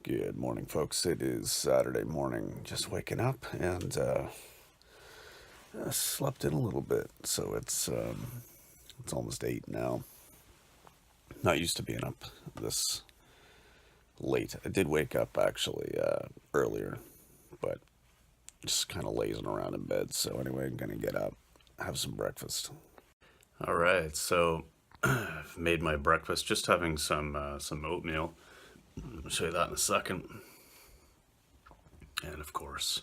Good morning, folks. It is Saturday morning. Just waking up and I slept in a little bit, so it's almost 8 now. Not used to being up this late. I did wake up actually earlier, but just kind of lazing around in bed. So anyway, I'm gonna get up, have some breakfast. All right, so I've made my breakfast. Just having some oatmeal. I'll show you that in a second. And of course,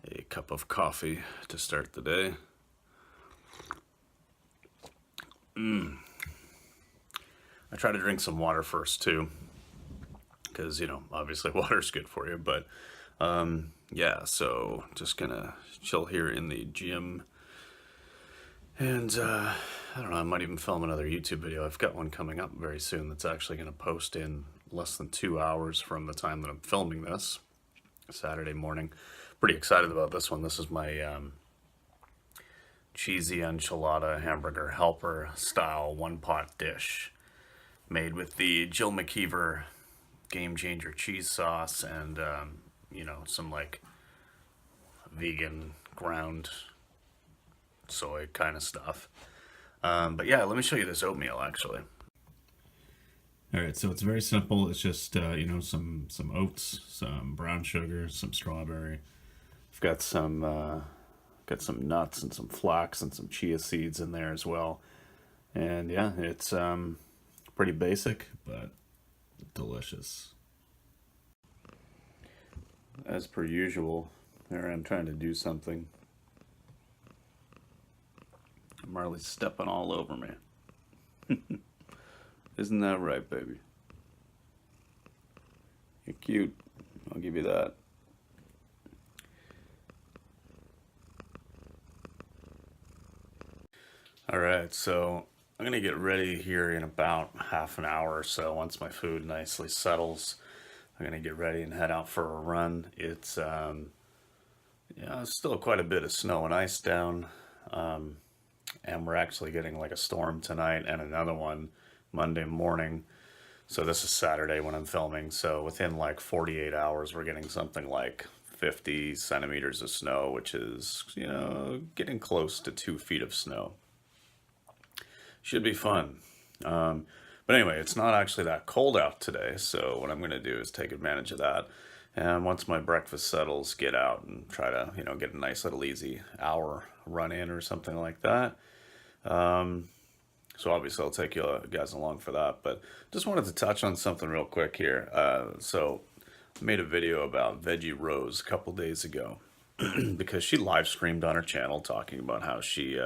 a cup of coffee to start the day. I try to drink some water first too, because obviously water's good for you. But yeah, so just gonna chill here in the gym, and I don't know. I might even film another YouTube video. I've got one coming up very soon that's actually gonna post in less than 2 hours from the time that I'm filming this, Saturday morning. Pretty excited about this one. This is my cheesy enchilada hamburger helper style one pot dish made with the Jill McKeever Game Changer cheese sauce and some like vegan ground soy kind of stuff. But yeah, let me show you this oatmeal actually. All right, so it's very simple. It's just some oats, some brown sugar, some strawberry. I've got some nuts and some flax and some chia seeds in there as well. And yeah, it's pretty basic but delicious. As per usual, there I'm trying to do something. Marley's stepping all over me. Isn't that right, baby? You're cute. I'll give you that. Alright, so I'm going to get ready here in about half an hour or so. Once my food nicely settles, I'm going to get ready and head out for a run. It's still quite a bit of snow and ice down. And we're actually getting like a storm tonight and another one Monday morning. So this is Saturday when I'm filming. So within like 48 hours, we're getting something like 50 centimeters of snow, which is, getting close to 2 feet of snow. Should be fun. But anyway, it's not actually that cold out today. So what I'm going to do is take advantage of that. And once my breakfast settles, get out and try to, get a nice little easy hour run in or something like that. So obviously I'll take you guys along for that, but just wanted to touch on something real quick here. So I made a video about Veggie Rose a couple days ago because she live streamed on her channel talking about how she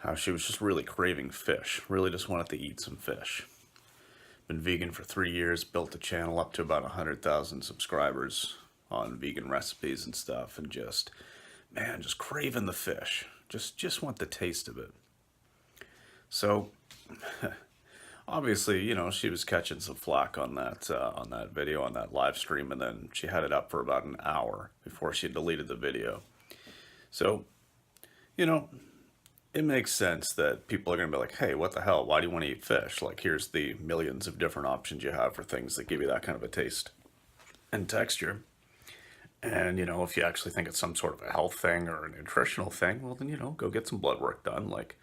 was just really craving fish, really just wanted to eat some fish. Been vegan for 3 years, built the channel up to about 100,000 subscribers on vegan recipes and stuff, and just craving the fish. Just want the taste of it. So, obviously, she was catching some flack on that video, on that live stream, and then she had it up for about an hour before she deleted the video. So, it makes sense that people are going to be like, hey, what the hell? Why do you want to eat fish? Like, here's the millions of different options you have for things that give you that kind of a taste and texture. And, if you actually think it's some sort of a health thing or a nutritional thing, well, then, go get some blood work done. Like,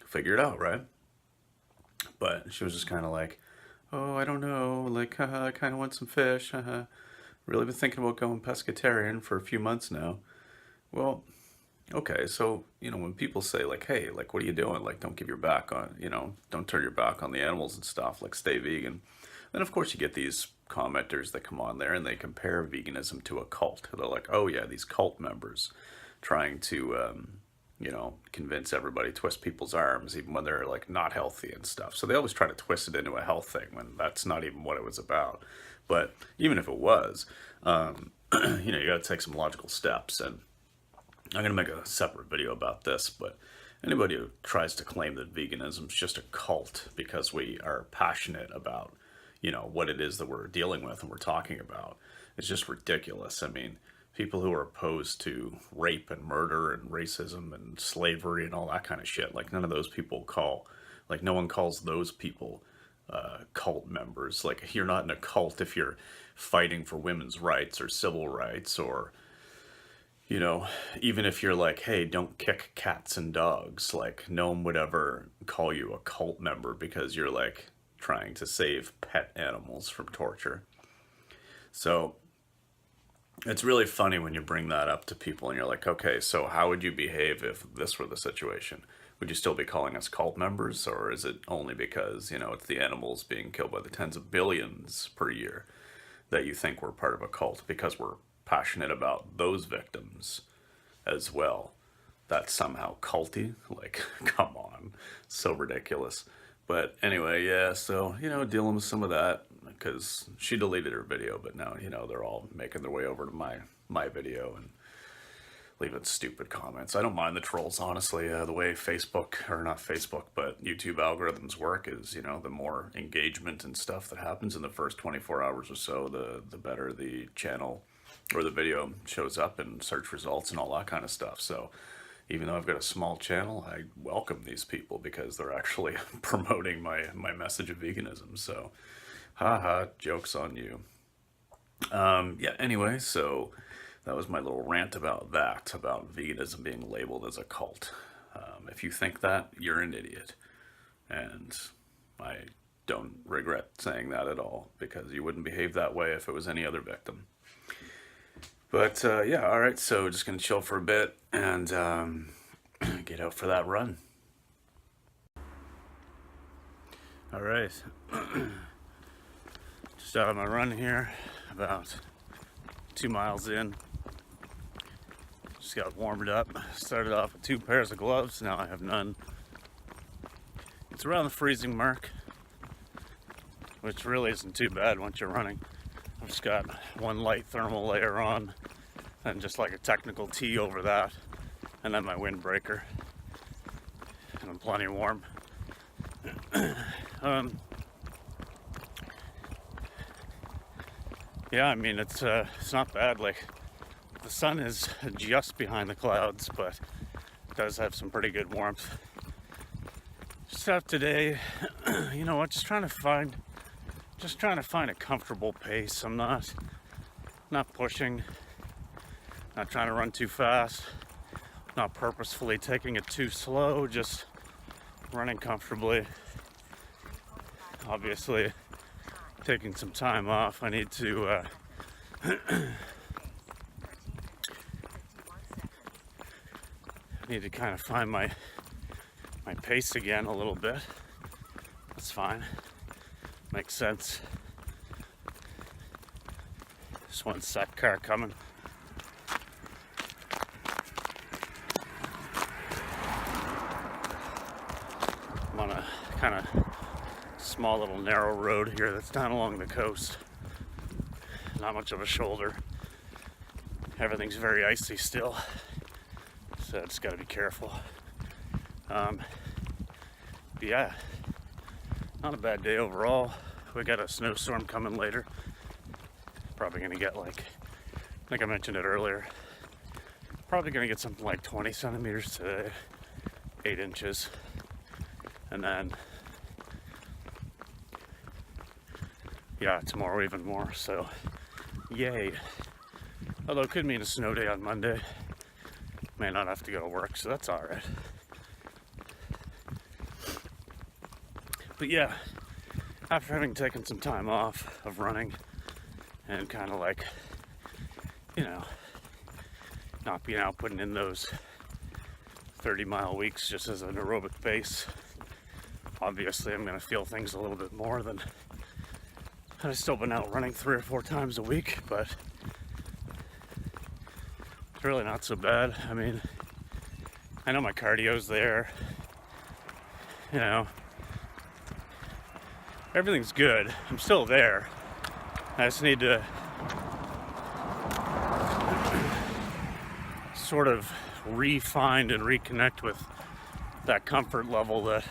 figure it out, right? But she was just kind of like, oh, I don't know. Like, I kind of want some fish. Really been thinking about going pescatarian for a few months now. Well, okay, so, when people say, like, hey, like, what are you doing? Like, don't give your back on, don't turn your back on the animals and stuff. Like, stay vegan. Then, of course, you get these commenters that come on there and they compare veganism to a cult. They're like, oh yeah, these cult members trying to, convince everybody, twist people's arms, even when they're like not healthy and stuff. So they always try to twist it into a health thing when that's not even what it was about. But even if it was, you got to take some logical steps. And I'm going to make a separate video about this, but anybody who tries to claim that veganism is just a cult because we are passionate about what it is that we're dealing with and we're talking about. It's just ridiculous. I mean, people who are opposed to rape and murder and racism and slavery and all that kind of shit, like none of those people no one calls those people cult members. Like, you're not in a cult if you're fighting for women's rights or civil rights, or, you know, even if you're like, hey, don't kick cats and dogs. Like, no one would ever call you a cult member because you're like trying to save pet animals from torture. So it's really funny when you bring that up to people and you're like, okay, so how would you behave if this were the situation? Would you still be calling us cult members, or is it only because, you know, it's the animals being killed by the tens of billions per year that you think we're part of a cult because we're passionate about those victims as well? That's somehow culty? Like, come on, so ridiculous. But anyway, yeah, so, you know, dealing with some of that because she deleted her video, but now, you know, they're all making their way over to my video and leaving stupid comments. I don't mind the trolls, honestly. The way Facebook, or not Facebook, but YouTube algorithms work is, you know, the more engagement and stuff that happens in the first 24 hours or so, the better the channel or the video shows up in search results and all that kind of stuff. So even though I've got a small channel, I welcome these people because they're actually promoting my message of veganism. So, haha, joke's on you. Yeah, anyway, so that was my little rant about that, about veganism being labeled as a cult. If you think that, you're an idiot. And I don't regret saying that at all, because you wouldn't behave that way if it was any other victim. But yeah, all right, so just going to chill for a bit and get out for that run. All right. Just out of my run here, about 2 miles in. Just got warmed up. Started off with 2 pairs of gloves. Now I have none. It's around the freezing mark, which really isn't too bad once you're running. I've just got one light thermal layer on, and just like a technical tee over that, and then my windbreaker. And I'm plenty warm. Yeah, I mean, it's not bad. Like, the sun is just behind the clouds, but it does have some pretty good warmth. Just out today, you know what? Just trying to find a comfortable pace. I'm not pushing, not trying to run too fast, not purposefully taking it too slow. Just running comfortably. Obviously, taking some time off. I need to kind of find my pace again a little bit. That's fine. Makes sense. Just one sec, car coming. I'm on a kind of small little narrow road here that's down along the coast. Not much of a shoulder. Everything's very icy still, so I just got to be careful. But yeah, not a bad day overall. We got a snowstorm coming later. Probably gonna get like I mentioned it earlier, probably gonna get something like 20 centimeters today, 8 inches, and then yeah, tomorrow even more. So yay. Although it could mean a snow day on Monday. May not have to go to work, so that's alright. But yeah, after having taken some time off of running and kind of like, you know, not being out putting in those 30-mile weeks just as an aerobic pace, obviously I'm going to feel things a little bit more than I've still been out running 3 or 4 times a week, but it's really not so bad. I mean, I know my cardio's there, you know, everything's good. I'm still there. I just need to sort of re-find and reconnect with that comfort level that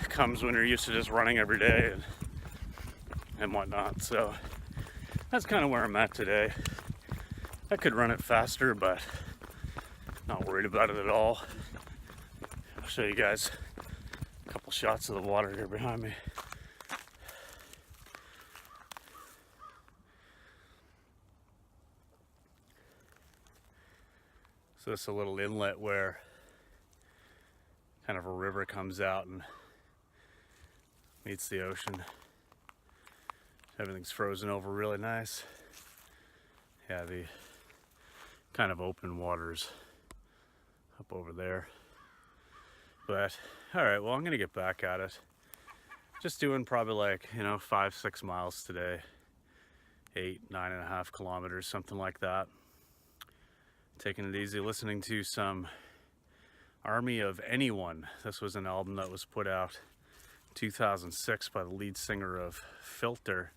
comes when you're used to just running every day and whatnot. So that's kind of where I'm at today. I could run it faster, but not worried about it at all. I'll show you guys a couple couple shots of the water here behind me. So this is a little inlet where kind of a river comes out and meets the ocean. Everything's frozen over really nice. Yeah, the kind of open waters up over there. But all right, well, I'm gonna get back at it. Just doing probably like, 5-6 miles today, 8-9.5 kilometers, something like that. Taking it easy, listening to some Army of Anyone. This was an album that was put out in 2006 by the lead singer of Filter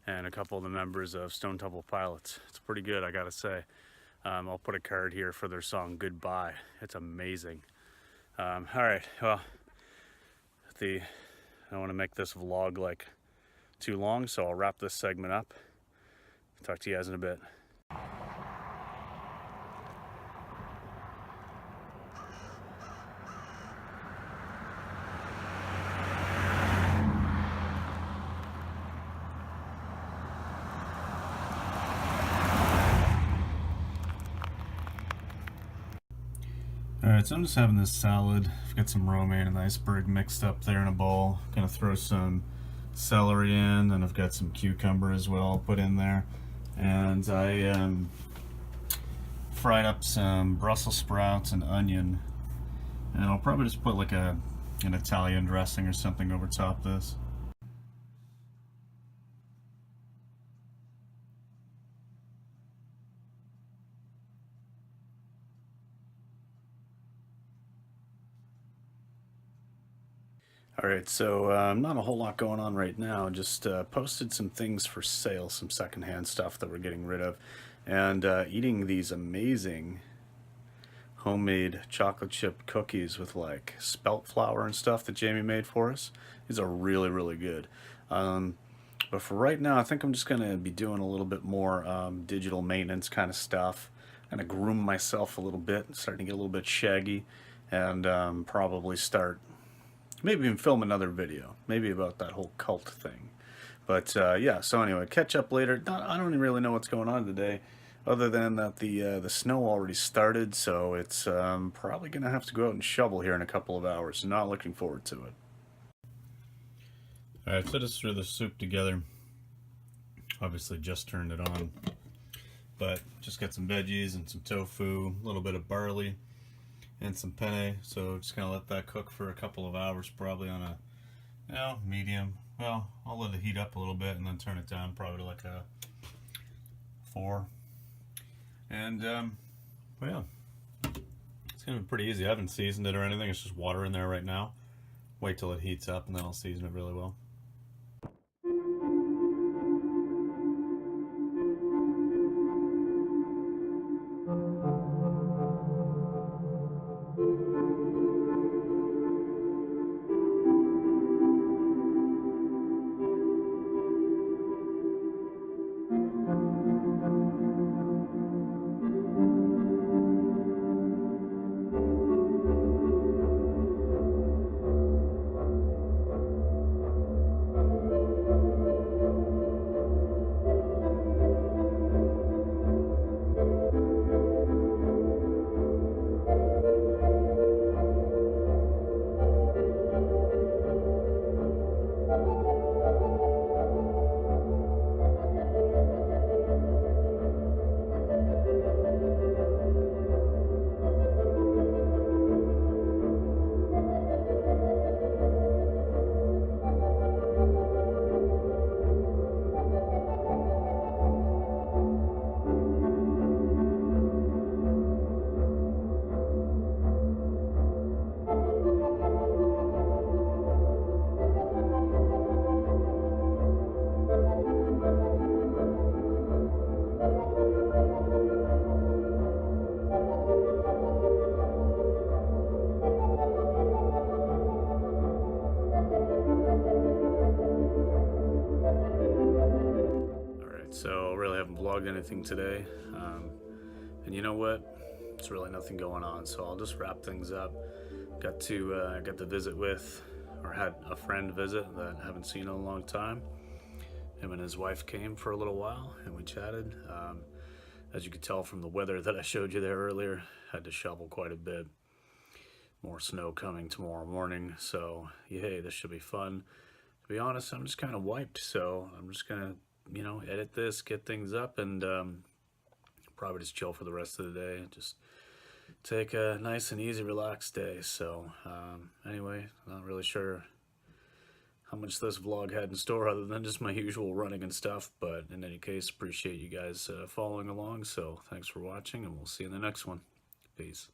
and a couple of the members of Stone Temple Pilots. It's pretty good, I gotta say. I'll put a card here for their song Goodbye. It's amazing. All right, well, I don't want to make this vlog like too long, so I'll wrap this segment up. Talk to you guys in a bit. Alright, so I'm just having this salad. I've got some romaine and iceberg mixed up there in a bowl. Gonna throw some celery in, and I've got some cucumber as well I'll put in there. And I fried up some Brussels sprouts and onion. And I'll probably just put like an Italian dressing or something over top this. Alright, so not a whole lot going on right now, just posted some things for sale, some secondhand stuff that we're getting rid of, and eating these amazing homemade chocolate chip cookies with like spelt flour and stuff that Jamie made for us. These are really, really good. But for right now, I think I'm just going to be doing a little bit more digital maintenance kind of stuff. I'm going to groom myself a little bit, starting to get a little bit shaggy, and probably start maybe even film another video, maybe about that whole cult thing. But yeah, so anyway, catch up later. I don't really know what's going on today, other than that the snow already started, so it's probably going to have to go out and shovel here in a couple of hours. Not looking forward to it. Alright, so I just threw the soup together. Obviously just turned it on. But just got some veggies and some tofu, a little bit of barley, and some penne, so just gonna let that cook for a couple of hours, probably on a medium. Well, I'll let it heat up a little bit and then turn it down probably to like a 4. And well, yeah, it's gonna be pretty easy. I haven't seasoned it or anything. It's just water in there right now. Wait till it heats up and then I'll season it really well. So really haven't vlogged anything today, and you know what, there's really nothing going on, so I'll just wrap things up. Got to visit with or had a friend visit that I haven't seen in a long time. Him and his wife came for a little while and we chatted. As you could tell from the weather that I showed you there earlier, had to shovel quite a bit. More snow coming tomorrow morning, so yay, this should be fun. To be honest, I'm just kind of wiped, so I'm just gonna, edit this, get things up, and probably just chill for the rest of the day. Just take a nice and easy, relaxed day. So anyway, not really sure how much this vlog had in store other than just my usual running and stuff, but in any case, appreciate you guys following along. So thanks for watching, and we'll see you in the next one. Peace.